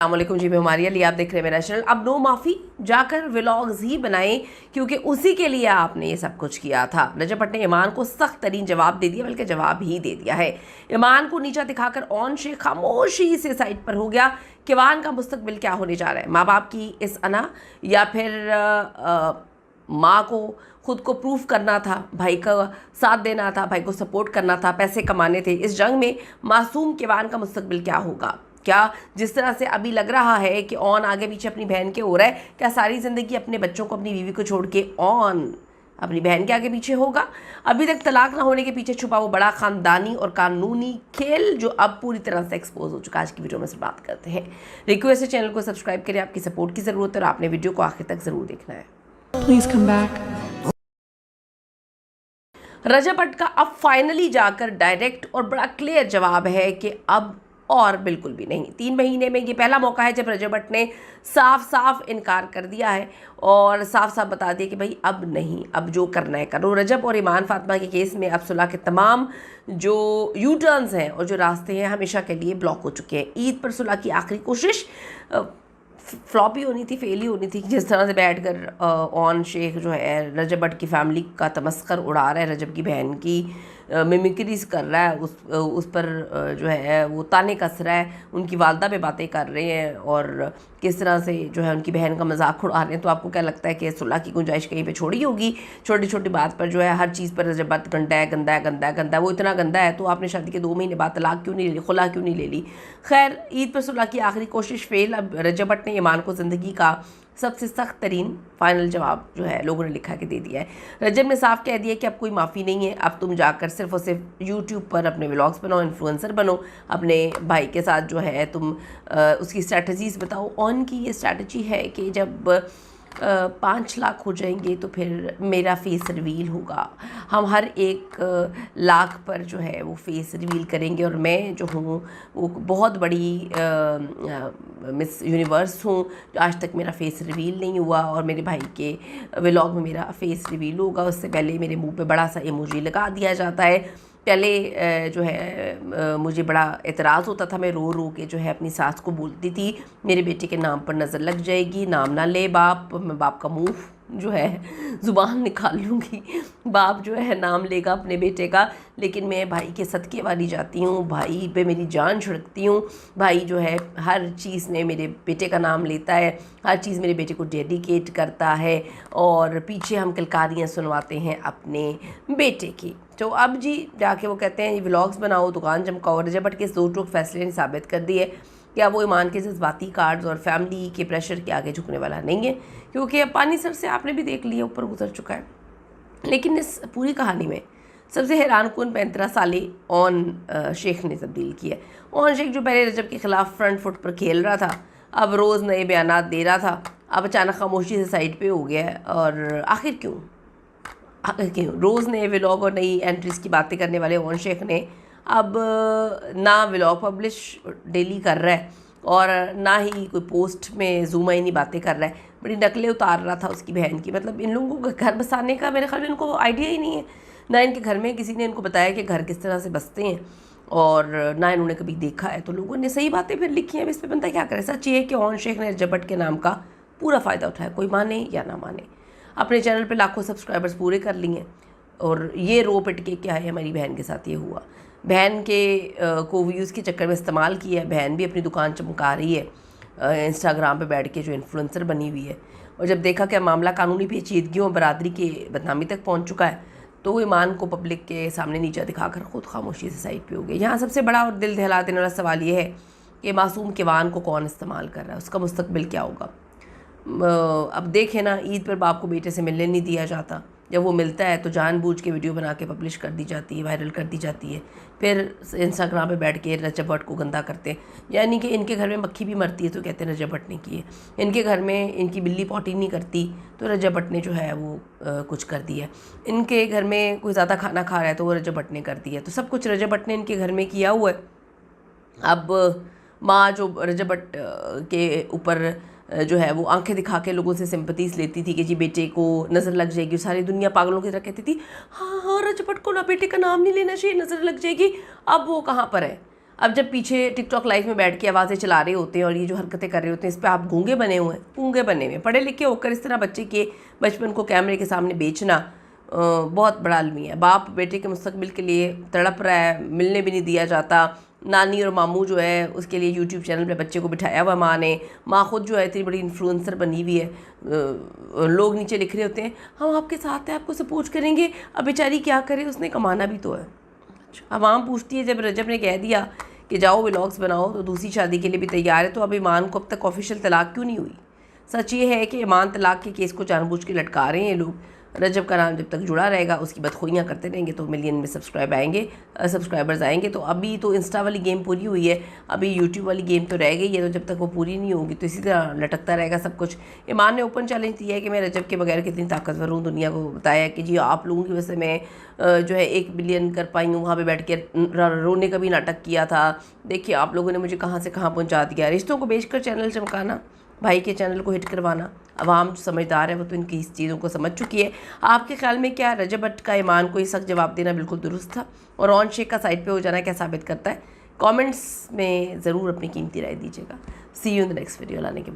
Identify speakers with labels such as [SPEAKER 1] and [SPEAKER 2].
[SPEAKER 1] अस्सलामुअलैकुम जी, मैं हमारी अली, आप देख रहे हैं मेरा चैनल। अब नो माफ़ी जाकर व्लॉग्स ही बनाएं, क्योंकि उसी के लिए आपने ये सब कुछ किया था। रजब भट्ट ने ईमान को सख्त तरीन जवाब दे दिया, बल्कि जवाब ही दे दिया है। ईमान को नीचा दिखाकर ऑन शेख खामोशी से साइड पर हो गया। किवान का मुस्तकबिल क्या होने जा रहा है? माँ बाप की इस अना, या फिर माँ को खुद को प्रूफ करना था, भाई का साथ देना था, भाई को सपोर्ट करना था, पैसे कमाने थे। इस जंग में मासूम किवान का मुस्तकबिल क्या होगा? क्या जिस तरह से अभी लग रहा है कि ऑन आगे पीछे अपनी बहन के हो रहा है, क्या सारी ज़िंदगी अपने बच्चों को, अपनी बीवी को छोड़ के ऑन अपनी बहन के आगे पीछे होगा? अभी तक तलाक ना होने के पीछे छुपा वो बड़ा ख़ानदानी और कानूनी खेल जो अब पूरी तरह से एक्सपोज हो चुका है। आज की वीडियो में से बात करते हैं। रिक्वेस्ट है चैनल को सब्सक्राइब करें, आपकी सपोर्ट की ज़रूरत है और आपने वीडियो को आखिर तक ज़रूर देखना है।
[SPEAKER 2] Please come back.
[SPEAKER 1] रजब भट्ट का अब फाइनली जाकर डायरेक्ट और बड़ा क्लियर जवाब है कि अब और बिल्कुल भी नहीं। 3 महीने में ये पहला मौका है जब रजब भट्ट ने साफ साफ इनकार कर दिया है और साफ साफ बता दिया कि भाई अब नहीं, अब जो करना है करो। रजब और ईमान फातिमा के केस में अब सुलह के तमाम जो यू टर्न्स हैं और जो रास्ते हैं हमेशा के लिए ब्लॉक हो चुके हैं। ईद पर सुलह की आखिरी कोशिश फ्लॉप ही होनी थी, फेल ही होनी थी। जिस तरह से बैठकर ऑन शेख जो है रजब भट्ट की फैमिली का तमस्कर उड़ा रहा है, रजब की बहन की मिमिक्रीज कर रहा है, उस पर जो है वो ताने कस रहा है, उनकी वालदा पे बातें कर रहे हैं और किस तरह से जो है उनकी बहन का मजाक उड़ा रहे हैं। तो आपको क्या लगता है कि सुलह की गुंजाइश कहीं पे छोड़ी होगी? छोटी छोटी बात पर जो है हर चीज़ पर रजब भट्ट गंदा है, गंदा है, गंदा है, गंदा है। वो इतना गंदा है तो आपने शादी के 2 महीने बाद तलाक क्यों नहीं ले ली, खुला क्यों नहीं ले ली? खैर, ईद पर सुलह की आखिरी कोशिश फेल। अब रजब भट्ट ने ईमान को ज़िंदगी का सबसे सख्त तरीन फाइनल जवाब जो है लोगों ने लिखा के दे दिया है। रजब ने साफ कह दिया कि अब कोई माफ़ी नहीं है, अब तुम जाकर सिर्फ और सिर्फ यूट्यूब पर अपने व्लॉग्स बनाओ, इन्फ्लुएंसर बनो, अपने भाई के साथ जो है तुम उसकी स्ट्रैटेजीज़ बताओ। ऑन की ये स्ट्रैटेजी है कि जब 5 लाख हो जाएंगे तो फिर मेरा फेस रिवील होगा, हम हर 1 लाख पर जो है वो फेस रिवील करेंगे और मैं जो हूँ वो बहुत बड़ी मिस यूनिवर्स हूँ, आज तक मेरा फेस रिवील नहीं हुआ और मेरे भाई के व्लॉग में मेरा फेस रिवील होगा। उससे पहले मेरे मुंह पे बड़ा सा इमोजी लगा दिया जाता है। पहले जो है मुझे बड़ा एतराज़ होता था, मैं रो रो के जो है अपनी सास को बोलती थी मेरे बेटे के नाम पर नज़र लग जाएगी, नाम ना ले बाप, मैं बाप का मुंह जो है ज़ुबान निकाल लूँगी, बाप जो है नाम लेगा अपने बेटे का। लेकिन मैं भाई के सदक़े वाली जाती हूँ, भाई पे मेरी जान छिड़कती हूँ। भाई जो है हर चीज़ में मेरे बेटे का नाम लेता है, हर चीज़ मेरे बेटे को डेडिकेट करता है और पीछे हम किलकारियाँ सुनवाते हैं अपने बेटे की। तो अब जी जाके वो कहते हैं व्लॉग्स बनाओ, दुकान चमकाओ। रजब भट्ट के इस 2 टूक फैसले ने साबित कर दी है कि अब वो ईमान के जज्बाती कार्ड्स और फैमिली के प्रेशर के आगे झुकने वाला नहीं है, क्योंकि अब पानी सर से आपने भी देख लिया, ऊपर गुजर चुका है। लेकिन इस पूरी कहानी में सबसे हैरानकुन 35 साली ऑन शेख ने तब्दील किया है। ऑन शेख जो पहले रजब के ख़िलाफ़ फ्रंट फुट पर खेल रहा था, अब रोज़ नए बयानात दे रहा था, अब अचानक खामोशी से साइड पे हो गया है। और आखिर क्यों रोज़ नए व्लॉग और नई एंट्रीज़ की बातें करने वाले ऑन शेख ने अब ना व्लॉग पब्लिश डेली कर रहा है और ना ही कोई पोस्ट में ज़ूमाइनी बातें कर रहा है, बड़ी नकलें उतार रहा था उसकी बहन की। मतलब इन लोगों को घर बसाने का मेरे ख्याल में इनको आइडिया ही नहीं है, ना इनके घर में किसी ने इनको बताया कि घर किस तरह से बसते हैं और ना इन्होंने कभी देखा है। तो लोगों ने सही बातें फिर लिखी हैं, इस पर बनता क्या करे। सच ये है कि ऑन शेख ने रजब भट्ट के नाम का पूरा फ़ायदा उठाया, कोई माने या ना माने। अपने चैनल पे लाखों सब्सक्राइबर्स पूरे कर लिए और ये रो पिट के क्या है हमारी बहन के साथ ये हुआ। बहन के को व्यूज़ के चक्कर में इस्तेमाल किया है, बहन भी अपनी दुकान चमका रही है इंस्टाग्राम पे बैठ के जो इन्फ्लुएंसर बनी हुई है। और जब देखा कि मामला कानूनी पेचीदगियों और बरादरी के बदनामी तक पहुंच चुका है तो ईमान को पब्लिक के सामने नीचा दिखाकर खुद खामोशी से साइड पे हो गए। यहाँ सबसे बड़ा और दिल दहला देने वाला सवाल ये है कि मासूम किवान को कौन इस्तेमाल कर रहा है, उसका मुस्तकबिल क्या होगा? अब देखें ना, ईद पर बाप को बेटे से मिलने नहीं दिया जाता, जब वो मिलता है तो जानबूझ के वीडियो बना के पब्लिश कर दी जाती है, वायरल कर दी जाती है, फिर इंस्टाग्राम पे बैठ के रजब भट्ट को गंदा करते हैं। यानी कि इनके घर में मक्खी भी मरती है तो कहते हैं रजब भट्ट ने की है, इनके घर में इनकी बिल्ली पॉटी नहीं करती तो रजब भट्ट ने जो है वो कुछ कर दिया, इनके घर में कोई ज़्यादा खाना खा रहा है तो वो रजब भट्ट ने कर दिया। तो सब कुछ रजब भट्ट ने इनके घर में किया हुआ है। अब माँ जो रजब भट्ट के ऊपर जो है वो आंखें दिखा के लोगों से सिंपथीज लेती थी कि जी बेटे को नज़र लग जाएगी, सारी दुनिया पागलों की तरह कहती थी हाँ हाँ रजब भट्ट को ना बेटे का नाम नहीं लेना चाहिए, नज़र लग जाएगी। अब वो कहाँ पर है? अब जब पीछे टिकटॉक लाइव में बैठ के आवाज़ें चला रहे होते हैं और ये जो हरकतें कर रहे होते हैं, इस पर आप गूंगे बने हुए हैं, गूंगे बने हुए हैं। पढ़े लिखे होकर इस तरह बच्चे के बचपन को कैमरे के सामने बेचना बहुत बड़ा अलमी है। बाप बेटे के मुस्तकबिल के लिए तड़प रहा है, मिलने भी नहीं दिया जाता। नानी और मामू जो है उसके लिए यूट्यूब चैनल पे बच्चे को बिठाया हुआ माँ ने। माँ खुद जो है इतनी बड़ी इन्फ्लुएंसर बनी हुई है। लोग नीचे लिख रहे होते हैं हम आपके साथ हैं, आपको सपोर्ट करेंगे। अब बेचारी क्या करे, उसने कमाना भी तो है। आवाम पूछती है, जब रजब ने कह दिया कि जाओ व्लॉग्स बनाओ तो दूसरी शादी के लिए भी तैयार है, तो अब ईमान को अब तक ऑफिशियल तलाक क्यों नहीं हुई? सच ये है कि ईमान तलाक के केस को जानबूझ के लटका रहे हैं लोग। रजब का नाम जब तक जुड़ा रहेगा, उसकी बदखोइयाँ करते रहेंगे तो मिलियन में सब्सक्राइबर्स आएंगे। तो अभी तो इंस्टा वाली गेम पूरी हुई है, अभी यूट्यूब वाली गेम तो रह गई है। तो जब तक वो पूरी नहीं होगी तो इसी तरह लटकता रहेगा सब कुछ। ईमान ने ओपन चैलेंज दिया है कि मैं रजब के बगैर कितनी ताकतवर हूँ। दुनिया को बताया कि जी आप लोगों की वजह से मैं जो है 1 बिलियन कर पाई हूँ। वहाँ पर बैठ के रोने का भी नाटक किया था। देखिए आप लोगों ने मुझे कहाँ से कहाँ पहुँचा दिया। रिश्तों को बेचकर चैनल चमकाना, भाई के चैनल को हिट करवाना। अवाम जो समझदार है वो तो इनकी इस चीज़ों को समझ चुकी है। आपके ख्याल में क्या रजब भट्ट का ईमान को ये सख्त जवाब देना बिल्कुल दुरुस्त था? और ऑन शेख का साइड पे हो जाना क्या साबित करता है? कमेंट्स में ज़रूर अपनी कीमती राय दीजिएगा। See you in the next video लाने के बाद।